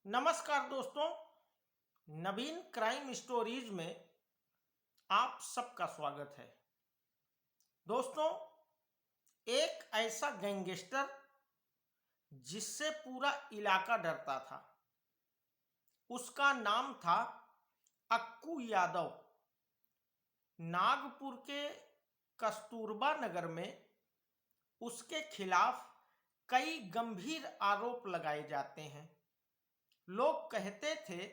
नमस्कार दोस्तों, नवीन crime stories में आप सबका स्वागत है। दोस्तों, एक ऐसा गैंगस्टर जिससे पूरा इलाका डरता था, उसका नाम था अक्कू यादव। नागपुर के कस्तूरबा नगर में उसके खिलाफ कई गंभीर आरोप लगाए जाते हैं। लोग कहते थे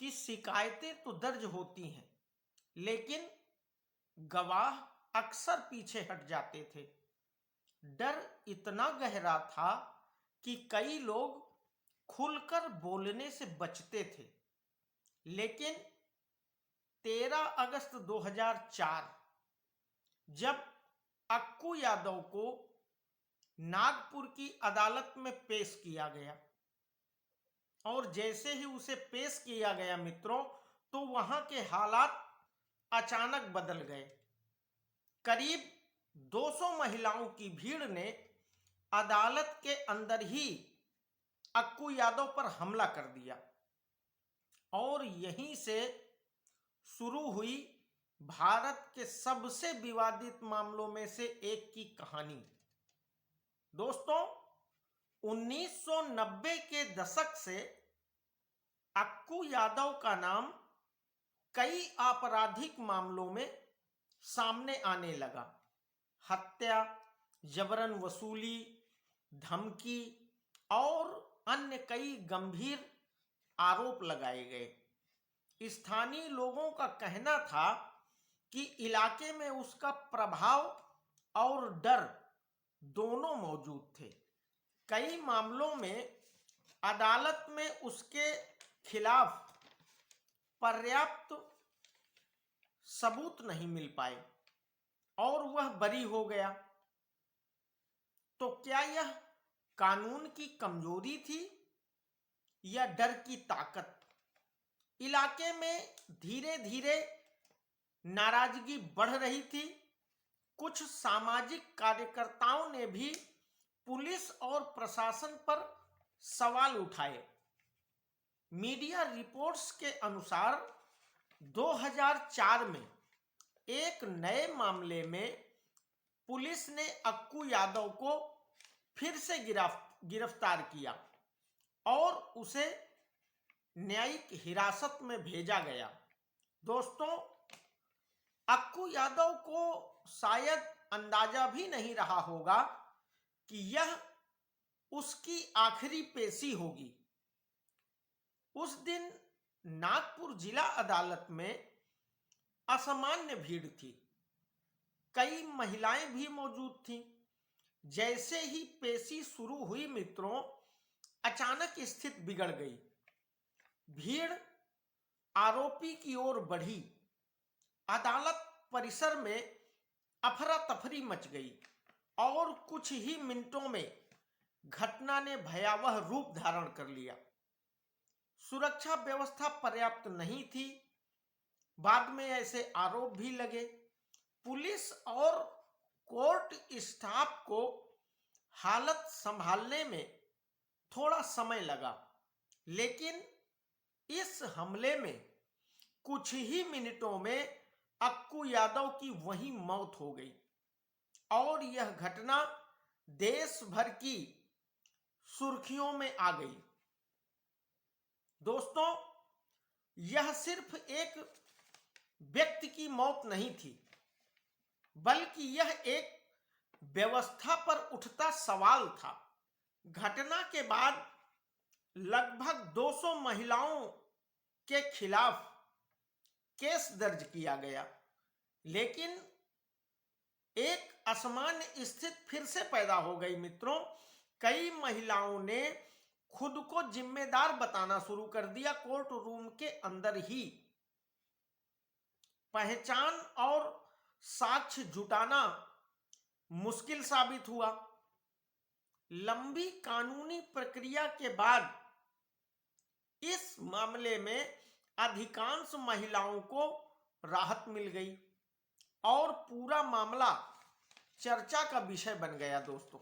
कि शिकायतें तो दर्ज होती हैं, लेकिन गवाह अक्सर पीछे हट जाते थे। डर इतना गहरा था कि कई लोग खुलकर बोलने से बचते थे। लेकिन 13 अगस्त 2004 जब अक्कू यादव को नागपुर की अदालत में पेश किया गया और जैसे ही उसे पेश किया गया मित्रों, तो वहां के हालात अचानक बदल गए। करीब 200 महिलाओं की भीड़ ने अदालत के अंदर ही अक्कू यादव पर हमला कर दिया और यहीं से शुरू हुई भारत के सबसे विवादित मामलों में से एक की कहानी। दोस्तों, 1990 के दशक से अक्कू यादव का नाम कई आपराधिक मामलों में सामने आने लगा। हत्या, जबरन वसूली, धमकी और अन्य कई गंभीर आरोप लगाए गए। स्थानीय लोगों का कहना था कि इलाके में उसका प्रभाव और डर दोनों मौजूद थे। कई मामलों में अदालत में उसके खिलाफ पर्याप्त सबूत नहीं मिल पाए और वह बरी हो गया। तो क्या यह कानून की कमजोरी थी या डर की ताकत? इलाके में धीरे धीरे नाराजगी बढ़ रही थी। कुछ सामाजिक कार्यकर्ताओं ने भी पुलिस और प्रशासन पर सवाल उठाए। मीडिया रिपोर्ट्स के अनुसार 2004 में एक नए मामले में पुलिस ने अक्कू यादव को फिर से गिरफ्तार किया और उसे न्यायिक हिरासत में भेजा गया। दोस्तों, अक्कू यादव को शायद अंदाजा भी नहीं रहा होगा कि यह उसकी आखिरी पेशी होगी। उस दिन नागपुर जिला अदालत में असामान्य भीड़ थी। कई महिलाएं भी मौजूद थीं। जैसे ही पेशी शुरू हुई मित्रों, अचानक स्थिति बिगड़ गई। भीड़ आरोपी की ओर बढ़ी। अदालत परिसर में अफरा तफरी मच गई और कुछ ही मिनटों में घटना ने भयावह रूप धारण कर लिया। सुरक्षा व्यवस्था पर्याप्त नहीं थी। बाद में ऐसे आरोप भी लगे। पुलिस और कोर्ट स्टाफ को हालत संभालने में थोड़ा समय लगा, लेकिन इस हमले में कुछ ही मिनटों में अक्कू यादव की वहीं मौत हो गई और यह घटना देश भर की सुर्खियों में आ गई। दोस्तों, यह सिर्फ एक व्यक्ति की मौत नहीं थी, बल्कि यह एक व्यवस्था पर उठता सवाल था। घटना के बाद लगभग 200 महिलाओं के खिलाफ केस दर्ज किया गया, लेकिन एक असामान्य स्थिति फिर से पैदा हो गई मित्रों। कई महिलाओं ने खुद को जिम्मेदार बताना शुरू कर दिया। कोर्ट रूम के अंदर ही पहचान और साक्ष्य जुटाना मुश्किल साबित हुआ। लंबी कानूनी प्रक्रिया के बाद इस मामले में अधिकांश महिलाओं को राहत मिल गई और पूरा मामला चर्चा का विषय बन गया। दोस्तों,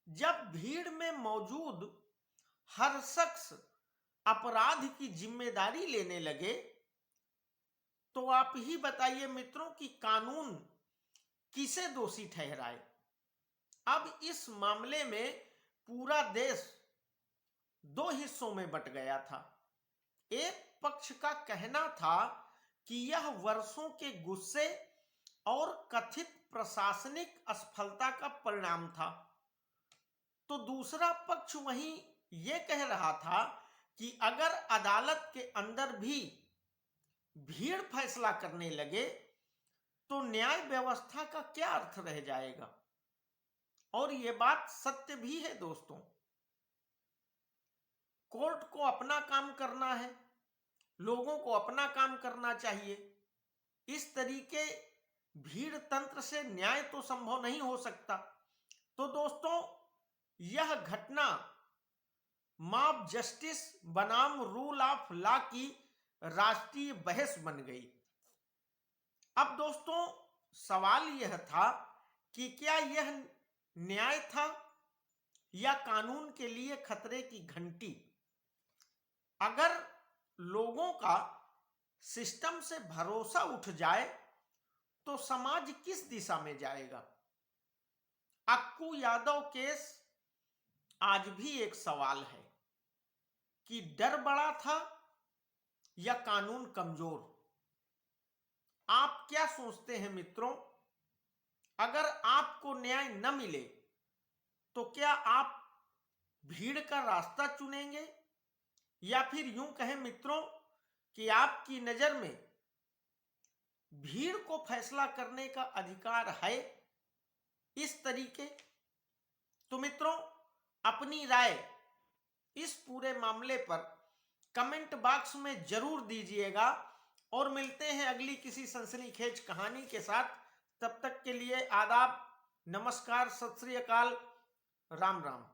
जब भीड़ में मौजूद हर शख्स अपराध की जिम्मेदारी लेने लगे, तो आप ही बताइए मित्रों कि कानून किसे दोषी ठहराए। अब इस मामले में पूरा देश दो हिस्सों में बंट गया था। एक पक्ष का कहना था कि यह वर्षों के गुस्से और कथित प्रशासनिक असफलता का परिणाम था, तो दूसरा पक्ष वहीं यह कह रहा था कि अगर अदालत के अंदर भी भीड़ फैसला करने लगे तो न्याय व्यवस्था का क्या अर्थ रह जाएगा। और यह बात सत्य भी है दोस्तों। कोर्ट को अपना काम करना है, लोगों को अपना काम करना चाहिए। इस तरीके भीड़ तंत्र से न्याय तो संभव नहीं हो सकता। तो दोस्तों, यह घटना मॉब जस्टिस बनाम रूल ऑफ लॉ की राष्ट्रीय बहस बन गई। अब दोस्तों, सवाल यह था कि क्या यह न्याय था या कानून के लिए खतरे की घंटी। अगर लोगों का सिस्टम से भरोसा उठ जाए तो समाज किस दिशा में जाएगा। अक्कू यादव केस आज भी एक सवाल है कि डर बड़ा था या कानून कमजोर। आप क्या सोचते हैं मित्रों? अगर आपको न्याय न मिले तो क्या आप भीड़ का रास्ता चुनेंगे, या फिर यूं कहें मित्रों कि आपकी नजर में भीड़ को फैसला करने का अधिकार है इस तरीके। तो मित्रों, अपनी राय इस पूरे मामले पर कमेंट बॉक्स में जरूर दीजिएगा और मिलते हैं अगली किसी सनसनीखेज कहानी के साथ। तब तक के लिए आदाब, नमस्कार, सत श्री अकाल, राम राम।